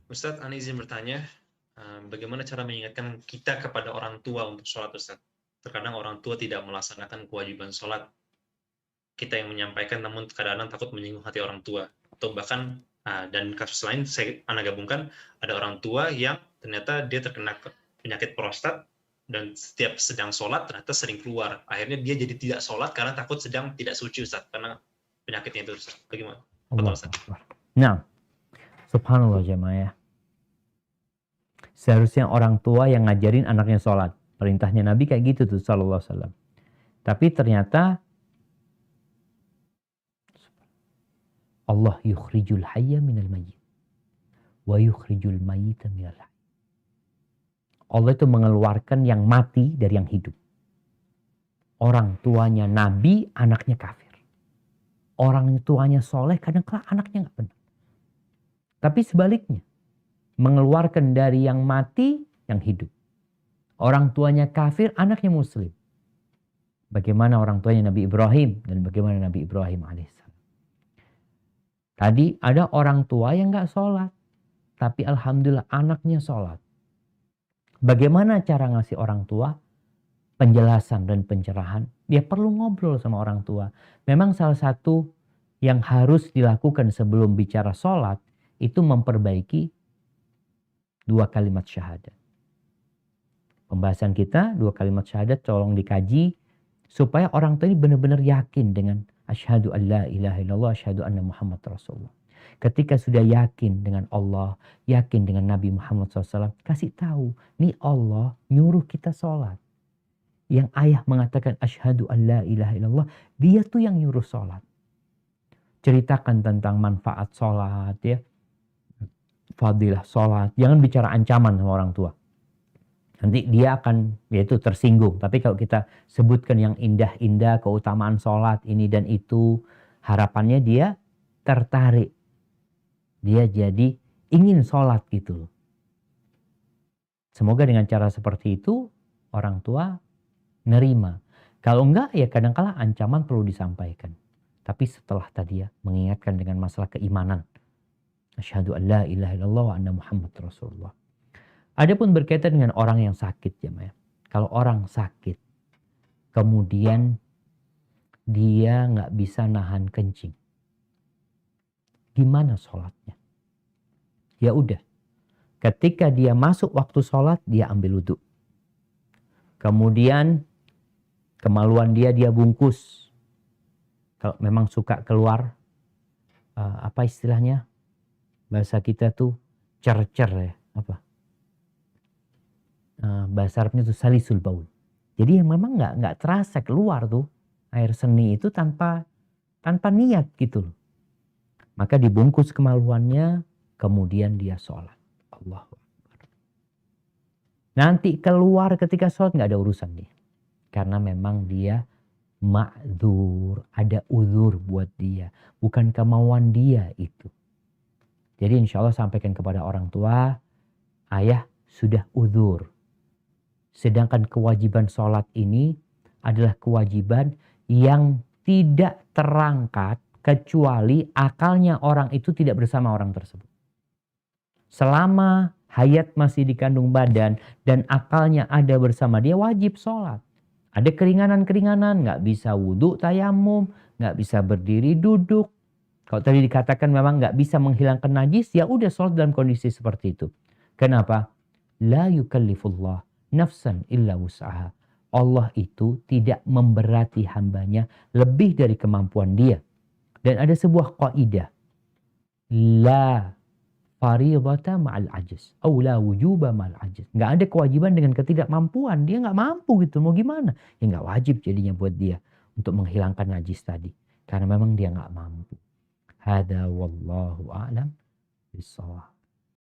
Ustadz, Ana izin bertanya, bagaimana cara mengingatkan kita kepada orang tua untuk sholat, Ustadz? Terkadang orang tua tidak melaksanakan kewajiban sholat. Kita yang menyampaikan, namun kadang-kadang takut menyinggung hati orang tua. Atau bahkan, dan kasus lain, Ana gabungkan, ada orang tua yang ternyata dia terkena penyakit prostat, dan setiap sedang sholat ternyata sering keluar. Akhirnya dia jadi tidak sholat karena takut sedang tidak suci, Ustadz. Karena penyakitnya itu, Ustadz. Bagaimana? Allah Ustadz? Akbar. Nah, subhanallah jemaah ya. Seharusnya orang tua yang ngajarin anaknya sholat. Perintahnya Nabi kayak gitu tuh sallallahu alaihi wasallam. Tapi ternyata Allah yukhrijul hayya minal mayyit wa yukhrijul mayyita minal hayy. Allah itu mengeluarkan yang mati dari yang hidup. Orang tuanya Nabi, anaknya kafir. Orang tuanya soleh, kadang-kadang anaknya nggak benar. Tapi sebaliknya, mengeluarkan dari yang mati, yang hidup. Orang tuanya kafir, anaknya muslim. Bagaimana orang tuanya Nabi Ibrahim dan bagaimana Nabi Ibrahim alaihissalam. Tadi ada orang tua yang nggak sholat, tapi alhamdulillah anaknya sholat. Bagaimana cara ngasih orang tua penjelasan dan pencerahan? Dia perlu ngobrol sama orang tua. Memang salah satu yang harus dilakukan sebelum bicara sholat itu memperbaiki 2 kalimat syahadat. Pembahasan kita 2 kalimat syahadat tolong dikaji supaya orang tua ini benar-benar yakin dengan asyhadu an la ilaha illallah asyhadu anna Muhammad Rasulullah. Ketika sudah yakin dengan Allah, yakin dengan Nabi Muhammad SAW, kasih tahu, nih Allah nyuruh kita sholat. Yang ayah mengatakan asyhadu an la ilaha illallah, dia tuh yang nyuruh sholat. Ceritakan tentang manfaat sholat ya. Fadilah sholat. Jangan bicara ancaman sama orang tua. Nanti dia akan yaitu tersinggung. Tapi kalau kita sebutkan yang indah-indah, keutamaan sholat ini dan itu, harapannya dia tertarik. Dia jadi ingin sholat gitu loh. Semoga dengan cara seperti itu orang tua nerima. Kalau enggak ya kadang-kala ancaman perlu disampaikan. Tapi setelah tadi ya mengingatkan dengan masalah keimanan. Asyhadu an la ilaha illallah wa anna Muhammad Rasulullah. Adapun berkaitan dengan orang yang sakit ya. Kalau orang sakit kemudian dia nggak bisa nahan kencing. Gimana sholatnya? Ya udah. Ketika dia masuk waktu sholat dia ambil wudhu. Kemudian kemaluan dia bungkus. Kalau memang suka keluar apa istilahnya? Bahasa kita tuh cer-cer ya, apa? Bahasa Arabnya tuh salisul baul. Jadi yang memang nggak terasa keluar tuh air seni itu tanpa niat gitu loh. Maka dibungkus kemaluannya, kemudian dia sholat. Allahu Akbar. Nanti keluar ketika sholat nggak ada urusan dia, karena memang dia ma'dzur, ada uzur buat dia, bukan kemauan dia itu. Jadi insya Allah sampaikan kepada orang tua, ayah sudah uzur. Sedangkan kewajiban sholat ini adalah kewajiban yang tidak terangkat kecuali akalnya orang itu tidak bersama orang tersebut. Selama hayat masih dikandung badan dan akalnya ada bersama dia wajib sholat. Ada keringanan-keringanan, nggak bisa wudhu tayamum, nggak bisa berdiri duduk. Kalau tadi dikatakan memang nggak bisa menghilangkan najis, ya udah sholat dalam kondisi seperti itu. Kenapa? La yukallifullah nafsan illa wus'aha. Allah itu tidak memberati hambanya lebih dari kemampuan dia. Dan ada sebuah kaidah. La faridata ma'al ajiz. Au la wujuba ma'al ajiz. Nggak ada kewajiban dengan ketidakmampuan. Dia nggak mampu gitu. Mau gimana? Ya nggak wajib jadinya buat dia untuk menghilangkan najis tadi. Karena memang dia nggak mampu. Hada wallahu a'lam bishawab.